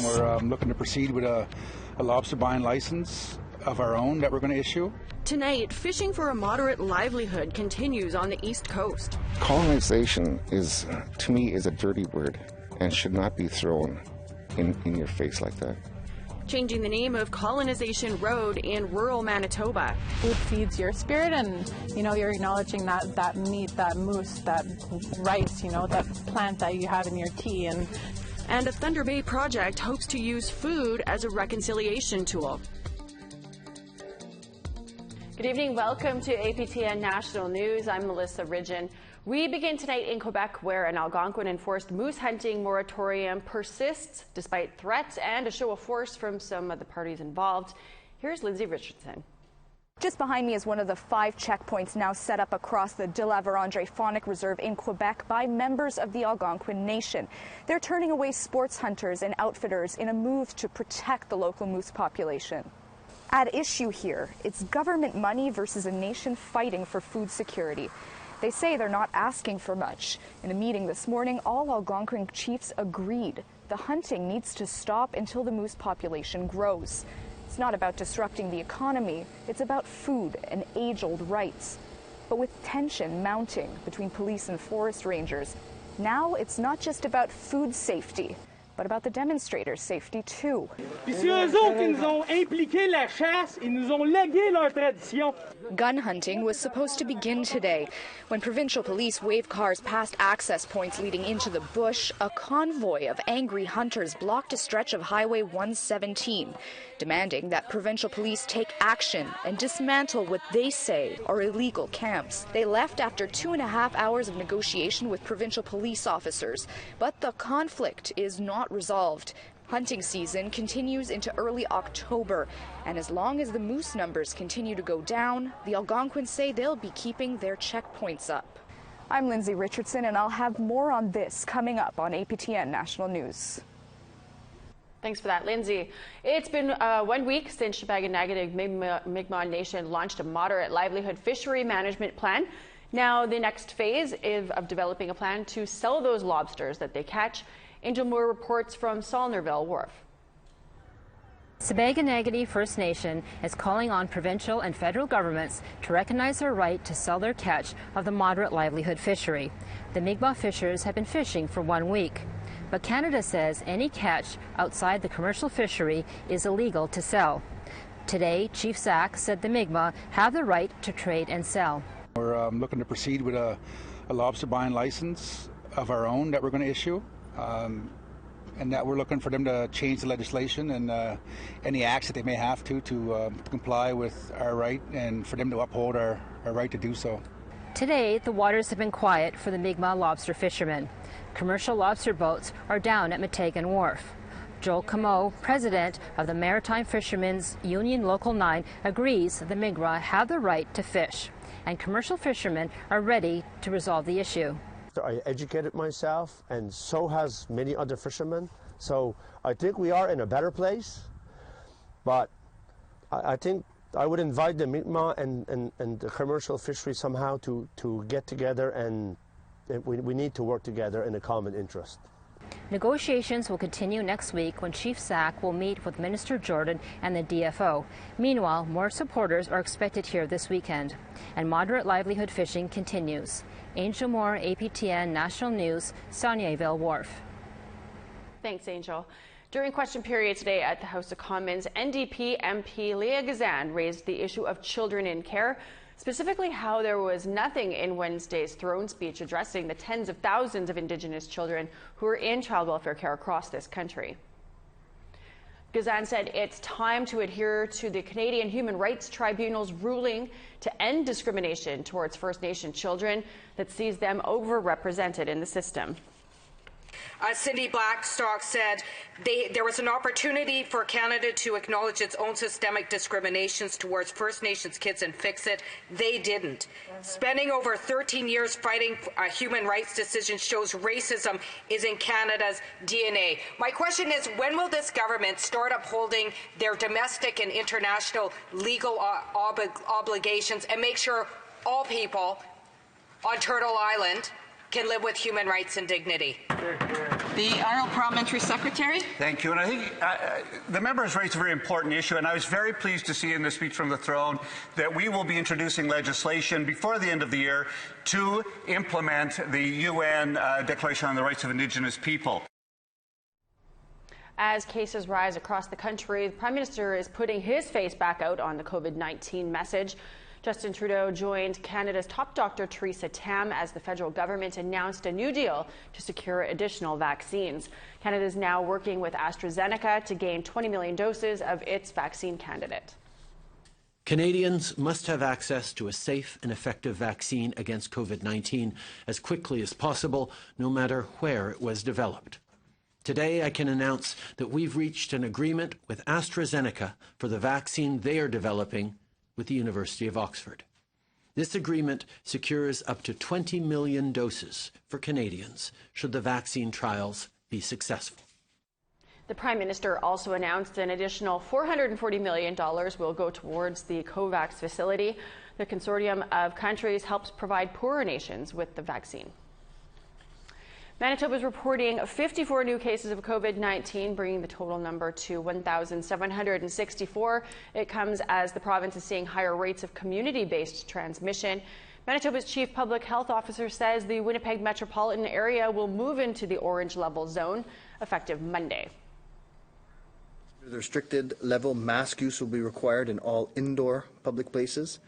We're looking to proceed with a lobster buying license of our own that we're going to issue. Tonight, fishing for a moderate livelihood continues on the East Coast. Colonization is, to me, is a dirty word and should not be thrown in your face like that. Changing the name of Colonization Road in rural Manitoba. Food feeds your spirit, and you're acknowledging that meat, that moose, that rice, that plant that you have in your tea. And a Thunder Bay project hopes to use food as a reconciliation tool. Good evening. Welcome to APTN National News. I'm Melissa Ridgen. We begin tonight in Quebec, where an Algonquin-enforced moose hunting moratorium persists despite threats and a show of force from some of the parties involved. Here's Lindsay Richardson. Just behind me is one of the 5 checkpoints now set up across the de la Vérendrye Faunic Reserve in Quebec by members of the Algonquin Nation. They're turning away sports hunters and outfitters in a move to protect the local moose population. At issue here, it's government money versus a nation fighting for food security. They say they're not asking for much. In a meeting this morning, all Algonquin chiefs agreed the hunting needs to stop until the moose population grows. It's not about disrupting the economy, it's about food and age-old rights. But with tension mounting between police and forest rangers, now it's not just about food safety, but about the demonstrators' safety too. Gun hunting was supposed to begin today. When provincial police waved cars past access points leading into the bush, a convoy of angry hunters blocked a stretch of Highway 117, demanding that provincial police take action and dismantle what they say are illegal camps. They left after 2.5 hours of negotiation with provincial police officers, but the conflict is not resolved. Hunting season continues into early October, and as long as the moose numbers continue to go down, the Algonquins say they'll be keeping their checkpoints up. I'm Lindsay Richardson, and I'll have more on this coming up on APTN National News. Thanks for that, Lindsay. It's been 1 week since Shebaganagidig Mi'kmaq Nation launched a moderate livelihood fishery management plan. Now, the next phase is of developing a plan to sell those lobsters that they catch. Angel Moore reports from Saulnerville Wharf. Shebaganagidig First Nation is calling on provincial and federal governments to recognize their right to sell their catch of the moderate livelihood fishery. The Mi'kmaq fishers have been fishing for 1 week, but Canada says any catch outside the commercial fishery is illegal to sell. Today, Chief Sack said the Mi'kmaq have the right to trade and sell. We're looking to proceed with a lobster buying license of our own that we're going to issue. And that we're looking for them to change the legislation and any acts that they may have to comply with our right, and for them to uphold our right to do so. Today, the waters have been quiet for the Mi'kmaq lobster fishermen. Commercial lobster boats are down at Meteghan Wharf. Joel Camo, president of the Maritime Fishermen's Union Local 9, agrees the Mi'kmaq have the right to fish, and commercial fishermen are ready to resolve the issue. I educated myself, and so has many other fishermen. So I think we are in a better place. But I think I would invite the Mi'kmaq and the commercial fishery somehow to get together, and we need to work together in a common interest. Negotiations will continue next week when Chief Sack will meet with Minister Jordan and the DFO. Meanwhile, more supporters are expected here this weekend, and moderate livelihood fishing continues. Angel Moore, APTN National News, Saulnerville Wharf. Thanks, Angel. During question period today at the House of Commons, NDP MP Leah Gazan raised the issue of children in care, specifically how there was nothing in Wednesday's throne speech addressing the tens of thousands of Indigenous children who are in child welfare care across this country. Gazan said it's time to adhere to the Canadian Human Rights Tribunal's ruling to end discrimination towards First Nation children that sees them overrepresented in the system. Cindy Blackstock said there was an opportunity for Canada to acknowledge its own systemic discriminations towards First Nations kids and fix it. They didn't. Spending over 13 years fighting human rights decisions shows racism is in Canada's DNA. My question is, when will this government start upholding their domestic and international legal obligations and make sure all people on Turtle Island can live with human rights and dignity. The Honourable Parliamentary Secretary. Thank you. And I think the member has raised a very important issue, and I was very pleased to see in the speech from the throne that we will be introducing legislation before the end of the year to implement the UN Declaration on the Rights of Indigenous People. As cases rise across the country, the Prime Minister is putting his face back out on the COVID-19 message. Justin Trudeau joined Canada's top doctor, Theresa Tam, as the federal government announced a new deal to secure additional vaccines. Canada is now working with AstraZeneca to gain 20 million doses of its vaccine candidate. Canadians must have access to a safe and effective vaccine against COVID-19 as quickly as possible, no matter where it was developed. Today, I can announce that we've reached an agreement with AstraZeneca for the vaccine they are developing with the University of Oxford. This agreement secures up to 20 million doses for Canadians should the vaccine trials be successful. The Prime Minister also announced an additional $440 million will go towards the COVAX facility. The consortium of countries helps provide poorer nations with the vaccine. Manitoba is reporting 54 new cases of COVID-19, bringing the total number to 1,764. It comes as the province is seeing higher rates of community-based transmission. Manitoba's Chief Public Health Officer says the Winnipeg metropolitan area will move into the orange level zone effective Monday. The restricted level mask use will be required in all indoor public places,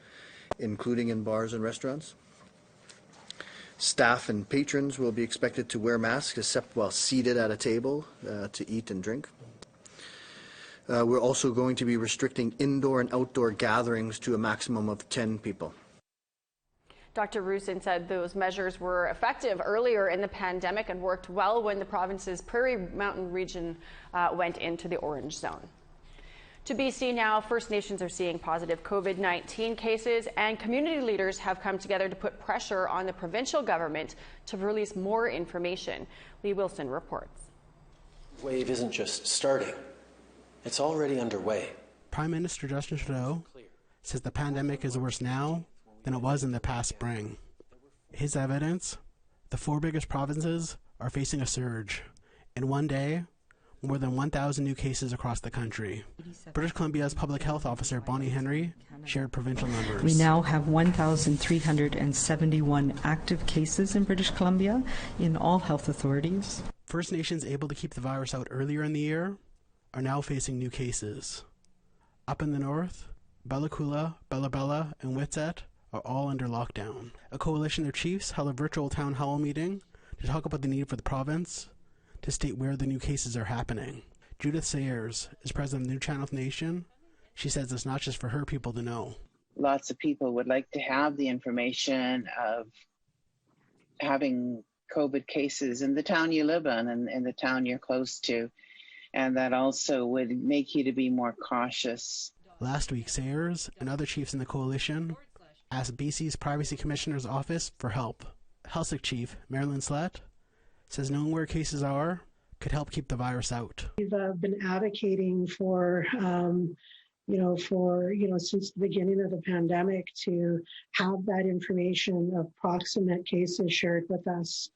including in bars and restaurants. Staff and patrons will be expected to wear masks except while seated at a table to eat and drink. We're also going to be restricting indoor and outdoor gatherings to a maximum of 10 people. Dr. Rusin said those measures were effective earlier in the pandemic and worked well when the province's Prairie Mountain region went into the orange zone. To BC now, First Nations are seeing positive COVID-19 cases, and community leaders have come together to put pressure on the provincial government to release more information. Lee Wilson reports. The wave isn't just starting, it's already underway. Prime Minister Justin Trudeau says the pandemic is worse now than it was in the past spring. His evidence, the 4 biggest provinces are facing a surge. In one day, more than 1,000 new cases across the country. British Columbia's Public Health Officer Bonnie Henry shared provincial numbers. We now have 1,371 active cases in British Columbia in all health authorities. First Nations able to keep the virus out earlier in the year are now facing new cases. Up in the north, Bella Coola, Bella Bella, and Whitsett are all under lockdown. A coalition of chiefs held a virtual town hall meeting to talk about the need for the province to state where the new cases are happening. Judith Sayers is president of New Channel Nation. She says it's not just for her people to know. Lots of people would like to have the information of having COVID cases in the town you live in and in the town you're close to. And that also would make you to be more cautious. Last week, Sayers and other chiefs in the coalition asked BC's Privacy Commissioner's Office for help. Helsik Chief Marilyn Slett says knowing where cases are could help keep the virus out. We've been advocating for, since the beginning of the pandemic to have that information of proximate cases shared with us,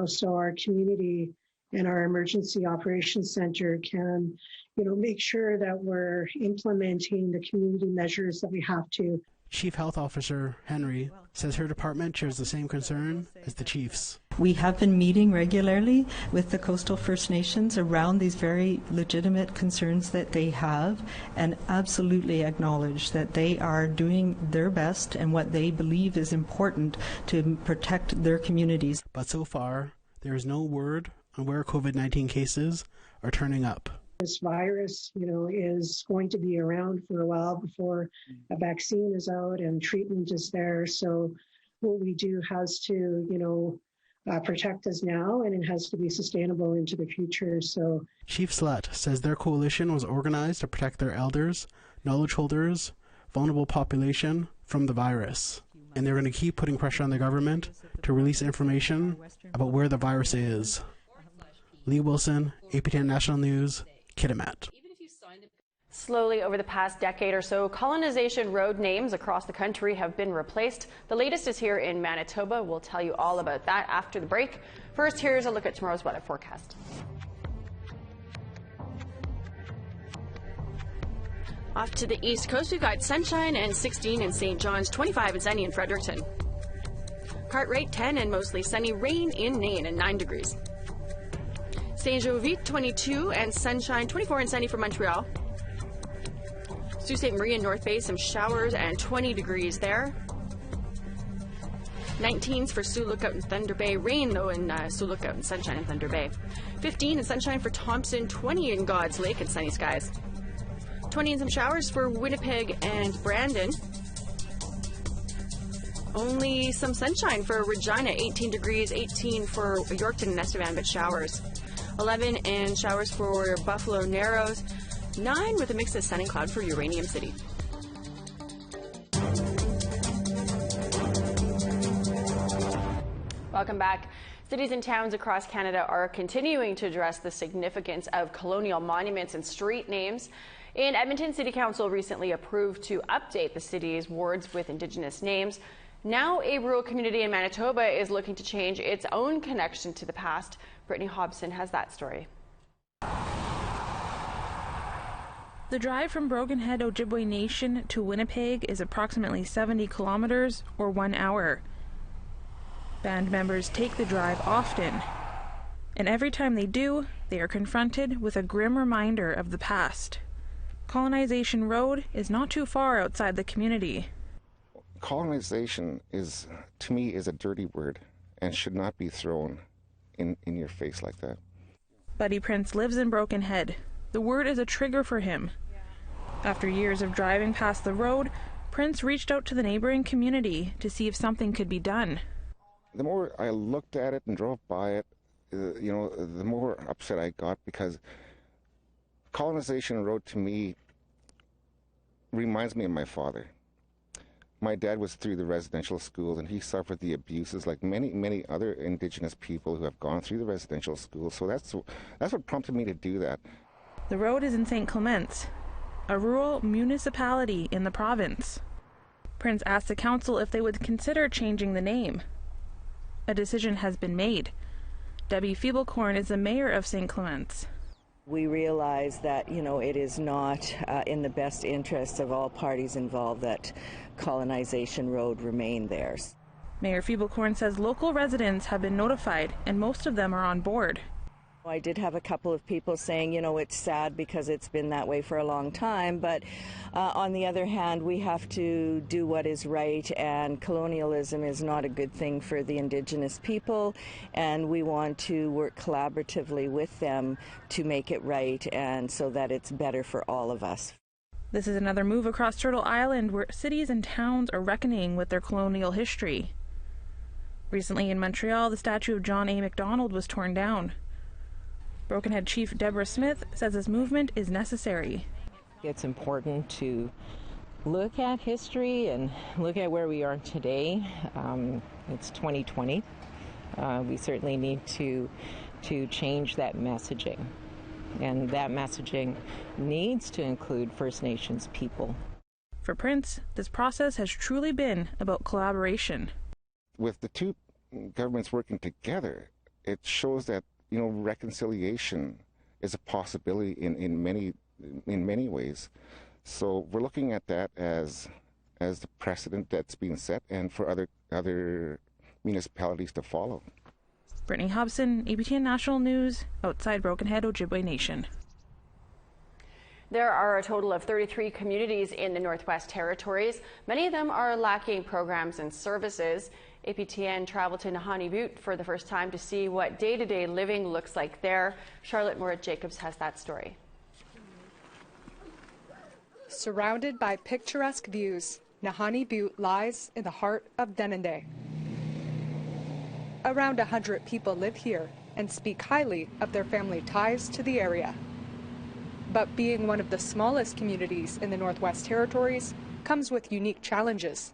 so our community and our emergency operations center can, make sure that we're implementing the community measures that we have to. Chief Health Officer Henry says her department shares the same concern as the chiefs. We have been meeting regularly with the coastal First Nations around these very legitimate concerns that they have, and absolutely acknowledge that they are doing their best and what they believe is important to protect their communities. But so far, there is no word on where COVID-19 cases are turning up. This virus, is going to be around for a while before a vaccine is out and treatment is there. So what we do has to, protect us now, and it has to be sustainable into the future. So Chief Slett says their coalition was organized to protect their elders, knowledge holders, vulnerable population from the virus. And they're going to keep putting pressure on the government to release information about where the virus is. Lee Wilson, APTN National News, Kitimat. Slowly over the past decade or so, colonization road names across the country have been replaced. The latest is here in Manitoba. We'll tell you all about that after the break. First, here's a look at tomorrow's weather forecast. Off to the east coast, we've got sunshine and 16 in St. John's, 25 and sunny in Fredericton. Cartwright 10 and mostly sunny, rain in Nain and 9 degrees. Saint Jovite 22 and sunshine, 24 and sunny for Montreal. Sault Ste. Marie and North Bay, some showers and 20 degrees there. 19s for Sioux Lookout and Thunder Bay. Rain, though, in Sioux Lookout and sunshine in Thunder Bay. 15 and sunshine for Thompson. 20 in God's Lake and sunny skies. 20 and some showers for Winnipeg and Brandon. Only some sunshine for Regina. 18 degrees. 18 for Yorkton and Estevan, but showers. 11 and showers for Buffalo Narrows. 9 with a mix of sun and cloud for Uranium City. Welcome back. Cities and towns across Canada are continuing to address the significance of colonial monuments and street names. In Edmonton, City Council recently approved to update the city's wards with Indigenous names. Now a rural community in Manitoba is looking to change its own connection to the past. Brittany Hobson has that story. The drive from Broken Head Ojibwe Nation to Winnipeg is approximately 70 kilometers or 1 hour. Band members take the drive often, and every time they do, they are confronted with a grim reminder of the past. Colonization Road is not too far outside the community. Colonization is, to me, is a dirty word and should not be thrown in your face like that. Buddy Prince lives in Broken Head. The word is a trigger for him. After years of driving past the road, Prince reached out to the neighboring community to see if something could be done. The more I looked at it and drove by it, the more upset I got, because Colonization Road to me reminds me of my father. My dad was through the residential school, and he suffered the abuses like many, many other Indigenous people who have gone through the residential school. So that's what prompted me to do that. The road is in St. Clements, a rural municipality in the province. Prince asked the council if they would consider changing the name. A decision has been made. Debbie Feeblecorn is the mayor of St. Clements. We realize that, it is not in the best interest of all parties involved that Colonization Road remain theirs. Mayor Feeblecorn says local residents have been notified and most of them are on board. I did have a couple of people saying, it's sad because it's been that way for a long time, but on the other hand, we have to do what is right, and colonialism is not a good thing for the Indigenous people, and we want to work collaboratively with them to make it right and so that it's better for all of us. This is another move across Turtle Island where cities and towns are reckoning with their colonial history. Recently in Montreal, the statue of John A. Macdonald was torn down. Broken Head Chief Deborah Smith says this movement is necessary. It's important to look at history and look at where we are today. It's 2020. We certainly need to change that messaging. And that messaging needs to include First Nations people. For Prince, this process has truly been about collaboration. With the two governments working together, it shows that reconciliation is a possibility in many ways. So we're looking at that as the precedent that's being set, and for other municipalities to follow. Brittany Hobson, APTN National News, outside Broken Head Ojibwe Nation. There are a total of 33 communities in the Northwest Territories. Many of them are lacking programs and services. APTN traveled to Nahanni Butte for the first time to see what day-to-day living looks like there. Charlotte Moritz-Jacobs has that story. Surrounded by picturesque views, Nahanni Butte lies in the heart of Denendeh. Around 100 people live here and speak highly of their family ties to the area. But being one of the smallest communities in the Northwest Territories comes with unique challenges.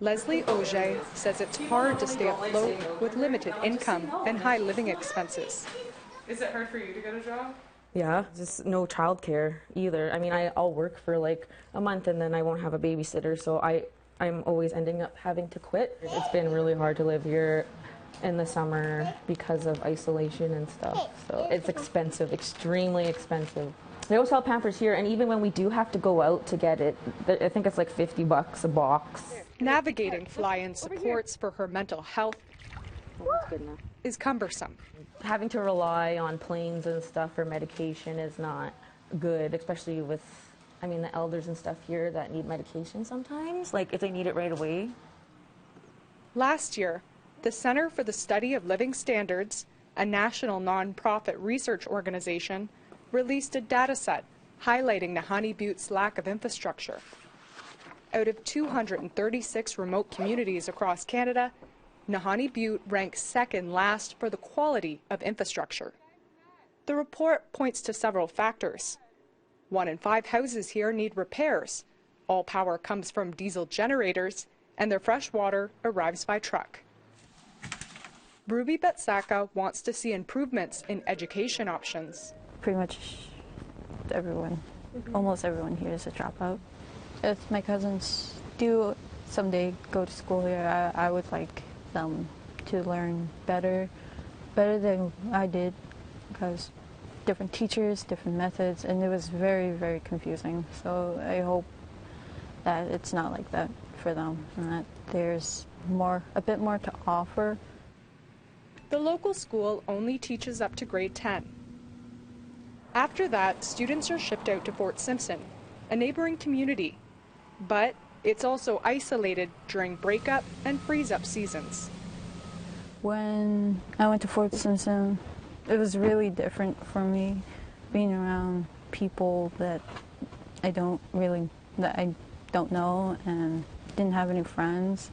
Leslie Auger says it's hard to stay afloat with limited income and high living expenses. Is it hard for you to get a job? Yeah, just no childcare either. I mean, I'll work for like a month and then I won't have a babysitter, so I'm always ending up having to quit. It's been really hard to live here in the summer because of isolation and stuff. So it's expensive, extremely expensive. They always sell Pampers here, and even when we do have to go out to get it, I think it's like $50 a box. Navigating fly-in supports for her mental health is cumbersome. Having to rely on planes and stuff for medication is not good, especially with, I mean, the elders and stuff here that need medication sometimes, like if they need it right away. Last year, the Center for the Study of Living Standards, a national nonprofit research organization, released a data set highlighting Nahanni Butte's lack of infrastructure. Out of 236 remote communities across Canada, Nahanni Butte ranks second last for the quality of infrastructure. The report points to several factors. 1 in 5 houses here need repairs. All power comes from diesel generators, and their fresh water arrives by truck. Ruby Betsaka wants to see improvements in education options. Pretty much everyone, almost everyone here is a dropout. If my cousins do someday go to school here, I would like them to learn better than I did, because different teachers, different methods, and it was very, very confusing. So I hope that it's not like that for them, and that there's a bit more to offer. The local school only teaches up to grade 10. After that, students are shipped out to Fort Simpson, a neighboring community, but it's also isolated during breakup and freeze-up seasons. When I went to Fort Simpson, it was really different for me, being around people that I don't know and didn't have any friends.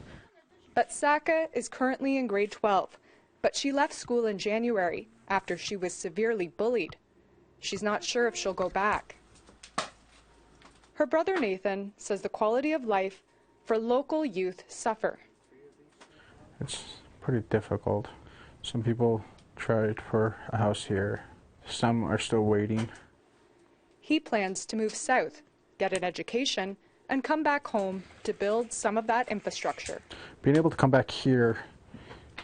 Betsaka is currently in grade 12, but she left school in January after she was severely bullied. She's not sure if she'll go back. Her brother Nathan says the quality of life for local youth suffer. It's pretty difficult. Some people tried for a house here. Some are still waiting. He plans to move south, get an education, and come back home to build some of that infrastructure. Being able to come back here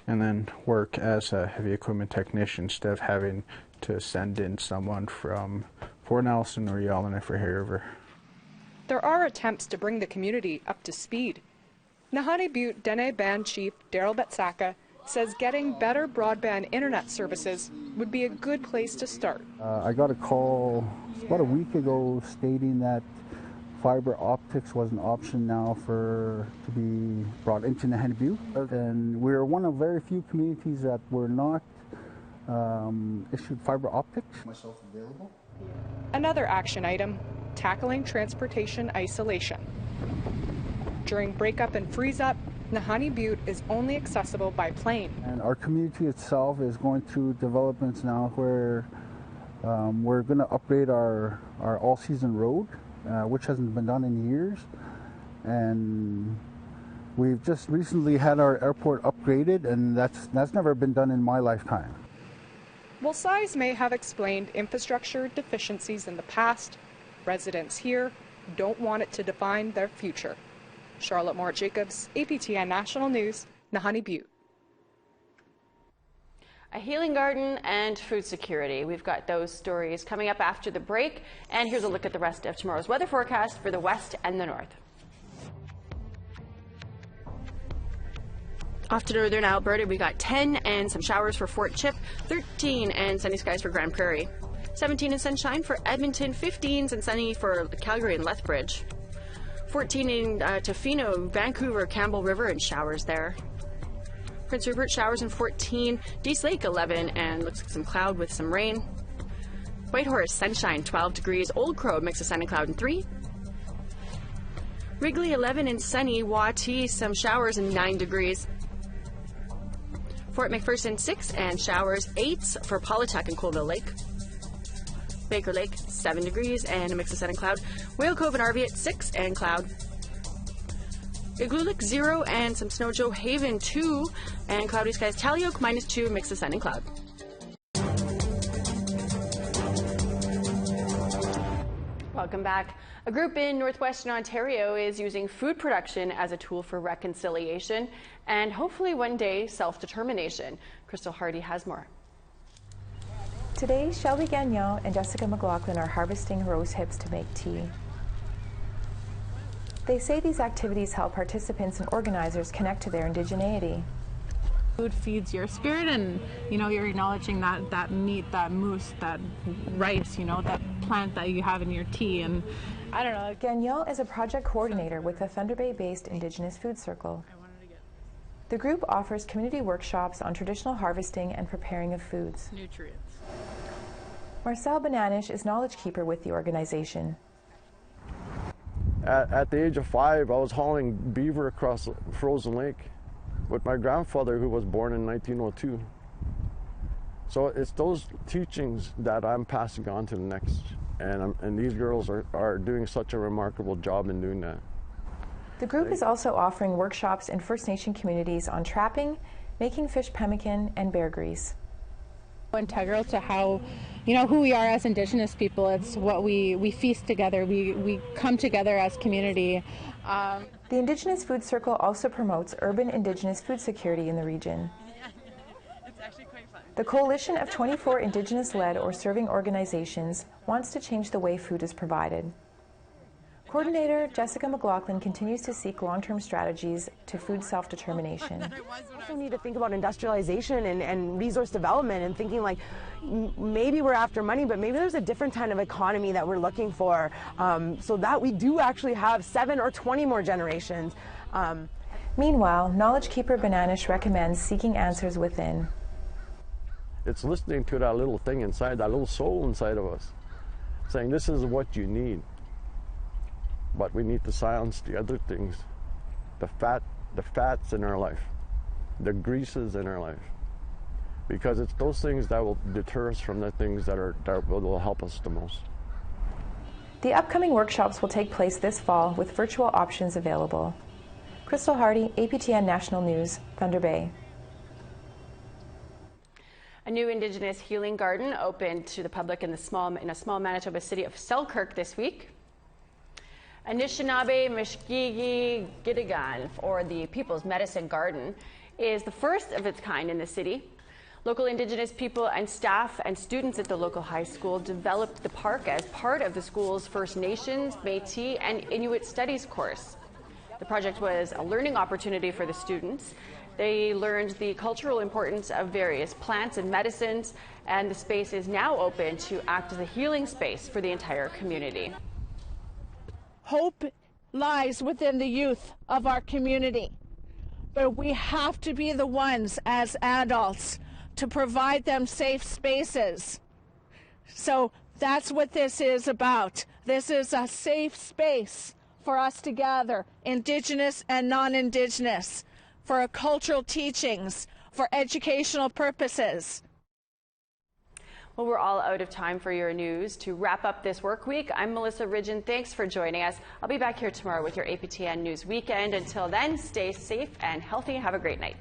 and then work as a heavy equipment technician instead of having to send in someone from Fort Nelson or Yellowknife for Hay River. There are attempts to bring the community up to speed. Nahanni Butte Dene Band Chief Daryl Betsaka says getting better broadband internet services would be a good place to start. I got a call about a week ago stating that fiber optics was an option now to be brought into Nahanni Butte, and we're one of very few communities that were not issued fiber optics. Myself available. Another action item, tackling transportation isolation. During breakup and freeze-up, Nahanni Butte is only accessible by plane. And our community itself is going through developments now where we're going to upgrade our all-season road, which hasn't been done in years. And we've just recently had our airport upgraded, and that's never been done in my lifetime. While size may have explained infrastructure deficiencies in the past, residents here don't want it to define their future. Charlotte Moore-Jacobs, APTN National News, Nahanni Butte. A healing garden and food security. We've got those stories coming up after the break. And here's a look at the rest of tomorrow's weather forecast for the west and the north. Off to northern Alberta, we got 10 and some showers for Fort Chip, 13 and sunny skies for Grand Prairie, 17 and sunshine for Edmonton, 15s and sunny for Calgary and Lethbridge, 14 in Tofino, Vancouver, Campbell River, and showers there. Prince Rupert, showers in 14, Dease Lake 11 and looks like some cloud with some rain. Whitehorse, sunshine 12 degrees, Old Crow, mix of sun and cloud and 3. Wrigley 11 and sunny, Watee, some showers and 9 degrees. Fort McPherson 6 and showers, 8s for Paulatuck and Colville Lake. Baker Lake 7 degrees and a mix of sun and cloud. Whale Cove and Arvey at 6 and cloud. Igloolik 0 and some snow. Joe Haven 2 and cloudy skies. Tallyoak -2, mix of sun and cloud. Welcome back. A group in northwestern Ontario is using food production as a tool for reconciliation and hopefully one day self-determination. Crystal Hardy has more. Today, Shelby Gagnon and Jessica McLaughlin are harvesting rose hips to make tea. They say these activities help participants and organizers connect to their indigeneity. Food feeds your spirit, and you're acknowledging that meat, that moose, that rice, that plant that you have in your tea. And I don't know. Gagnon is a project coordinator with the Thunder Bay-based Indigenous Food Circle. The group offers community workshops on traditional harvesting and preparing of foods. Nutrients. Marcel Bananish is knowledge keeper with the organization. At the age of 5, I was hauling beaver across Frozen Lake with my grandfather, who was born in 1902. So it's those teachings that I'm passing on to the next, and these girls are doing such a remarkable job in doing that. The group is also offering workshops in First Nation communities on trapping, making fish pemmican, and bear grease. Integral to how, who we are as Indigenous people. It's what we feast together. We come together as community. The Indigenous Food Circle also promotes urban Indigenous food security in the region. The coalition of 24 Indigenous-led or serving organizations wants to change the way food is provided. Coordinator Jessica McLaughlin continues to seek long-term strategies to food self-determination. We also need to think about industrialization and resource development and thinking like maybe we're after money, but maybe there's a different kind of economy that we're looking for so that we do actually have 7 or 20 more generations. Meanwhile, knowledge keeper Bananish recommends seeking answers within. It's listening to that little thing inside, that little soul inside of us, saying this is what you need. But we need to silence the other things, the fats in our life, the greases in our life, because it's those things that will deter us from the things that will help us the most. The upcoming workshops will take place this fall with virtual options available. Crystal Hardy, APTN National News, Thunder Bay. A new Indigenous healing garden opened to the public in a small Manitoba city of Selkirk this week. Anishinaabe Mishkigi Giddigan, or the People's Medicine Garden, is the first of its kind in the city. Local Indigenous people and staff and students at the local high school developed the park as part of the school's First Nations, Métis, and Inuit Studies course. The project was a learning opportunity for the students. They learned the cultural importance of various plants and medicines, and the space is now open to act as a healing space for the entire community. Hope lies within the youth of our community, but we have to be the ones as adults to provide them safe spaces. So that's what this is about. This is a safe space for us to gather, Indigenous and non-Indigenous, for cultural teachings, for educational purposes. Well, we're all out of time for your news. To wrap up this work week, I'm Melissa Ridgen. Thanks for joining us. I'll be back here tomorrow with your APTN News Weekend. Until then, stay safe and healthy. Have a great night.